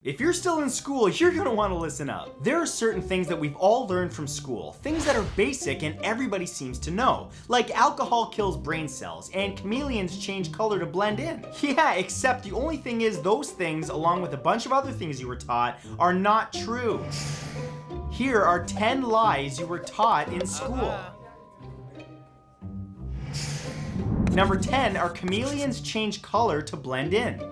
If you're still in school, you're gonna want to listen up. There are certain things that we've all learned from school, things that are basic and everybody seems to know, like alcohol kills brain cells and chameleons change color to blend in. Yeah, except the only thing is those things, along with a bunch of other things you were taught, are not true. Here are 10 lies you were taught in school. Number 10 are chameleons change color to blend in.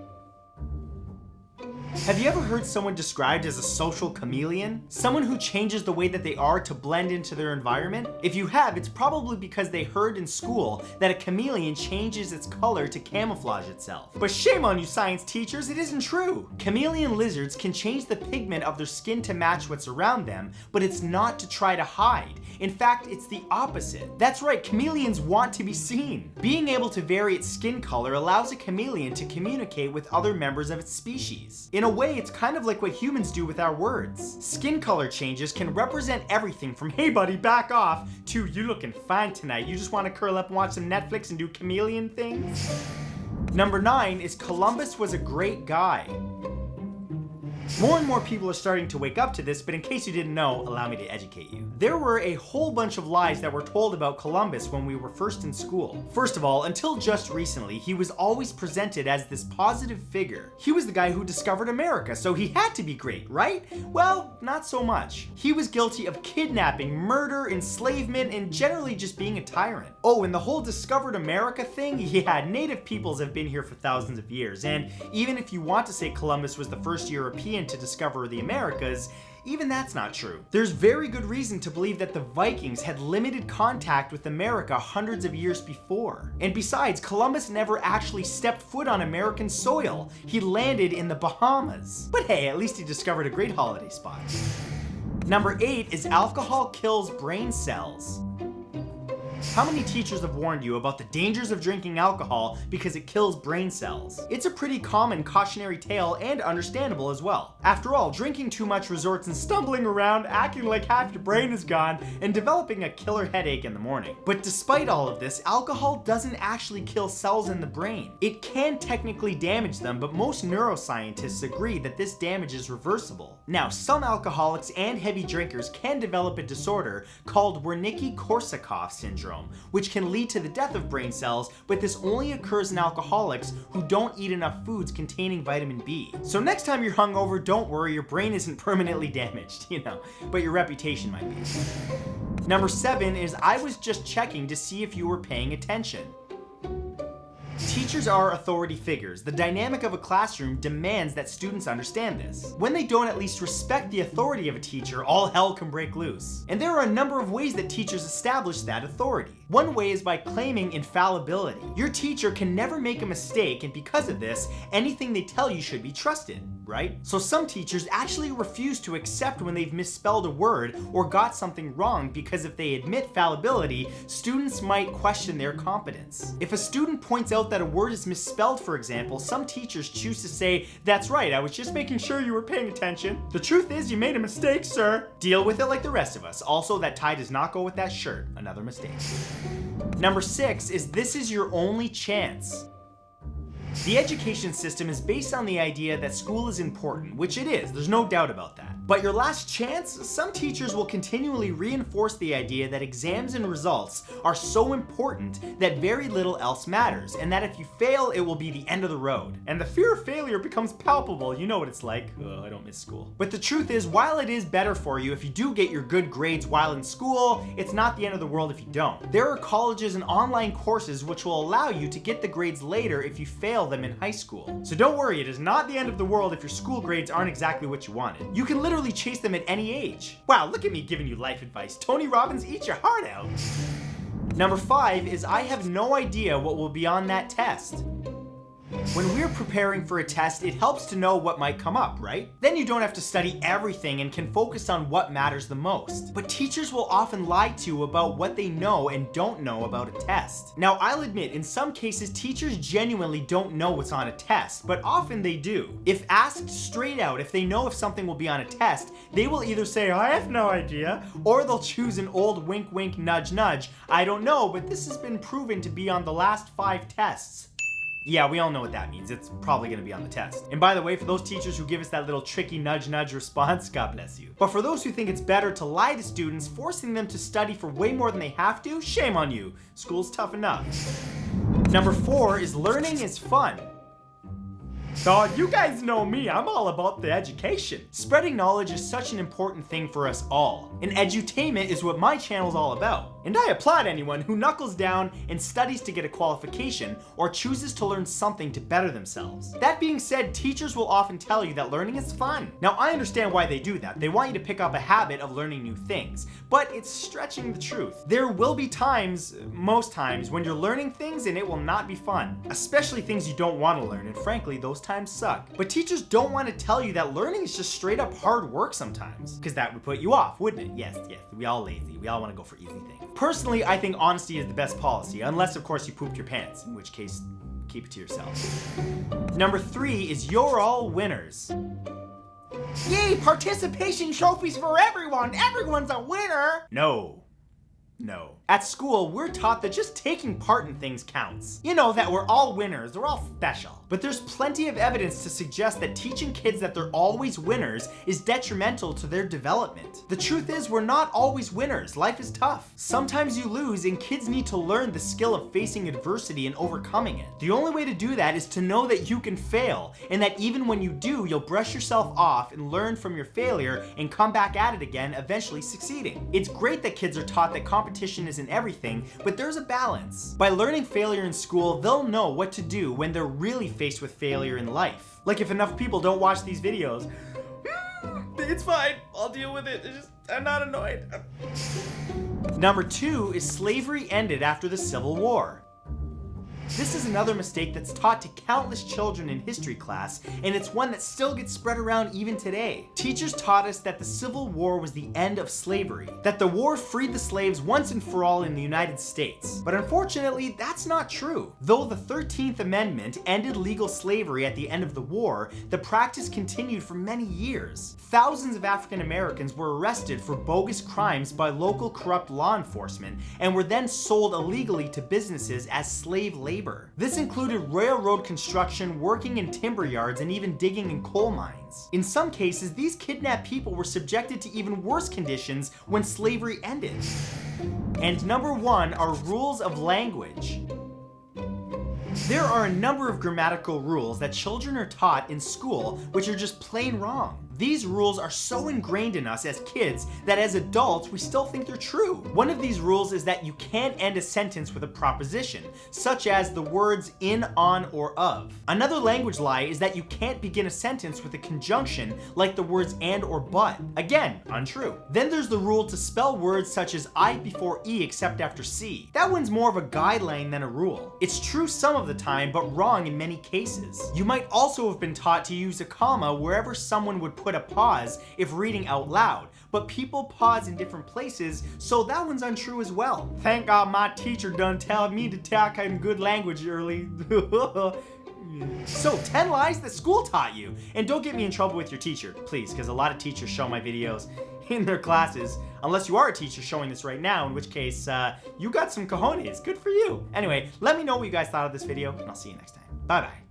Have you ever heard someone described as a social chameleon? Someone who changes the way that they are to blend into their environment? If you have, it's probably because they heard in school that a chameleon changes its color to camouflage itself. But shame on you science teachers, it isn't true. Chameleon lizards can change the pigment of their skin to match what's around them, but it's not to try to hide. In fact, it's the opposite. That's right, chameleons want to be seen. Being able to vary its skin color allows a chameleon to communicate with other members of its species. In a way, it's kind of like what humans do with our words. Skin color changes can represent everything from "hey buddy, back off" to "you looking fine tonight, you just want to curl up and watch some Netflix and do chameleon things." Number 9 is Columbus was a great guy. More and more people are starting to wake up to this, but in case you didn't know, allow me to educate you. There were a whole bunch of lies that were told about Columbus when we were first in school. First of all, until just recently, he was always presented as this positive figure. He was the guy who discovered America, so he had to be great, right? Well, not so much. He was guilty of kidnapping, murder, enslavement, and generally just being a tyrant. Oh, and the whole discovered America thing? Yeah, native peoples have been here for thousands of years, and even if you want to say Columbus was the first European to discover the Americas, even that's not true. There's very good reason to believe that the Vikings had limited contact with America hundreds of years before. And besides, Columbus never actually stepped foot on American soil. He landed in the Bahamas. But hey, at least he discovered a great holiday spot. Number 8 is alcohol kills brain cells. How many teachers have warned you about the dangers of drinking alcohol because it kills brain cells? It's a pretty common cautionary tale and understandable as well. After all, drinking too much results in stumbling around, acting like half your brain is gone, and developing a killer headache in the morning. But despite all of this, alcohol doesn't actually kill cells in the brain. It can technically damage them, but most neuroscientists agree that this damage is reversible. Now, some alcoholics and heavy drinkers can develop a disorder called Wernicke-Korsakoff syndrome, which can lead to the death of brain cells, but this only occurs in alcoholics who don't eat enough foods containing vitamin B. So next time you're hungover, don't worry, your brain isn't permanently damaged, but your reputation might be. Number 7 is I was just checking to see if you were paying attention. Teachers are authority figures. The dynamic of a classroom demands that students understand this. When they don't at least respect the authority of a teacher, all hell can break loose. And there are a number of ways that teachers establish that authority. One way is by claiming infallibility. Your teacher can never make a mistake, and because of this, anything they tell you should be trusted, right? So some teachers actually refuse to accept when they've misspelled a word or got something wrong because if they admit fallibility, students might question their competence. If a student points out that a word is misspelled, for example, some teachers choose to say, "That's right, I was just making sure you were paying attention. The truth is you made a mistake, sir." Deal with it like the rest of us. Also, that tie does not go with that shirt. Another mistake. Number 6 is this is your only chance. The education system is based on the idea that school is important, which it is, there's no doubt about that. But your last chance? Some teachers will continually reinforce the idea that exams and results are so important that very little else matters, and that if you fail, it will be the end of the road. And the fear of failure becomes palpable, you know what it's like. Ugh, I don't miss school. But the truth is, while it is better for you if you do get your good grades while in school, it's not the end of the world if you don't. There are colleges and online courses which will allow you to get the grades later if you fail them in high school. So don't worry, it is not the end of the world if your school grades aren't exactly what you wanted. You can literally chase them at any age. Wow, look at me giving you life advice. Tony Robbins, eat your heart out. Number 5 is I have no idea what will be on that test. When we're preparing for a test, it helps to know what might come up, right? Then you don't have to study everything and can focus on what matters the most. But teachers will often lie to you about what they know and don't know about a test. Now, I'll admit, in some cases, teachers genuinely don't know what's on a test, but often they do. If asked straight out if they know if something will be on a test, they will either say, "I have no idea," or they'll choose an old wink wink nudge nudge, "I don't know, but this has been proven to be on the last 5 tests." Yeah, we all know what that means. It's probably gonna be on the test. And by the way, for those teachers who give us that little tricky nudge response, God bless you. But for those who think it's better to lie to students, forcing them to study for way more than they have to, shame on you. School's tough enough. Number 4 is learning is fun. So you guys know me, I'm all about the education. Spreading knowledge is such an important thing for us all, and edutainment is what my channel's all about. And I applaud anyone who knuckles down and studies to get a qualification or chooses to learn something to better themselves. That being said, teachers will often tell you that learning is fun. Now I understand why they do that. They want you to pick up a habit of learning new things, but it's stretching the truth. There will be times, most times, when you're learning things and it will not be fun, especially things you don't want to learn, and frankly, those times suck. But teachers don't want to tell you that learning is just straight up hard work sometimes, because that would put you off, wouldn't it? Yes, we all lazy. We all want to go for easy things. Personally, I think honesty is the best policy, unless of course you pooped your pants, in which case, keep it to yourself. Number 3 is you're all winners. Yay, participation trophies for everyone! Everyone's a winner! No. At school, we're taught that just taking part in things counts. You know, that we're all winners, we're all special. But there's plenty of evidence to suggest that teaching kids that they're always winners is detrimental to their development. The truth is, we're not always winners. Life is tough. Sometimes you lose, and kids need to learn the skill of facing adversity and overcoming it. The only way to do that is to know that you can fail, and that even when you do, you'll brush yourself off and learn from your failure and come back at it again, eventually succeeding. It's great that kids are taught that competition isn't everything, but there's a balance. By learning failure in school, they'll know what to do when they're really faced with failure in life. Like if enough people don't watch these videos, it's fine, I'll deal with it. I'm not annoyed. Number 2 is slavery ended after the Civil War. This is another mistake that's taught to countless children in history class, and it's one that still gets spread around even today. Teachers taught us that the Civil War was the end of slavery, that the war freed the slaves once and for all in the United States. But unfortunately, that's not true. Though the 13th Amendment ended legal slavery at the end of the war, the practice continued for many years. Thousands of African Americans were arrested for bogus crimes by local corrupt law enforcement and were then sold illegally to businesses as slave labor. This included railroad construction, working in timber yards, and even digging in coal mines. In some cases, these kidnapped people were subjected to even worse conditions when slavery ended. And number 1 are rules of language. There are a number of grammatical rules that children are taught in school which are just plain wrong. These rules are so ingrained in us as kids that as adults we still think they're true. One of these rules is that you can't end a sentence with a proposition, such as the words in, on, or of. Another language lie is that you can't begin a sentence with a conjunction like the words and or but. Again, untrue. Then there's the rule to spell words such as I before E except after C. That one's more of a guideline than a rule. It's true some of the time, but wrong in many cases. You might also have been taught to use a comma wherever someone would put a pause if reading out loud, but people pause in different places, so that one's untrue as well. Thank God my teacher done tell me to talk in good language early. So 10 lies that school taught you. And don't get me in trouble with your teacher, please, because a lot of teachers show my videos in their classes, unless you are a teacher showing this right now, in which case you got some cojones. Good for you. Anyway, let me know what you guys thought of this video, and I'll see you next time. Bye bye.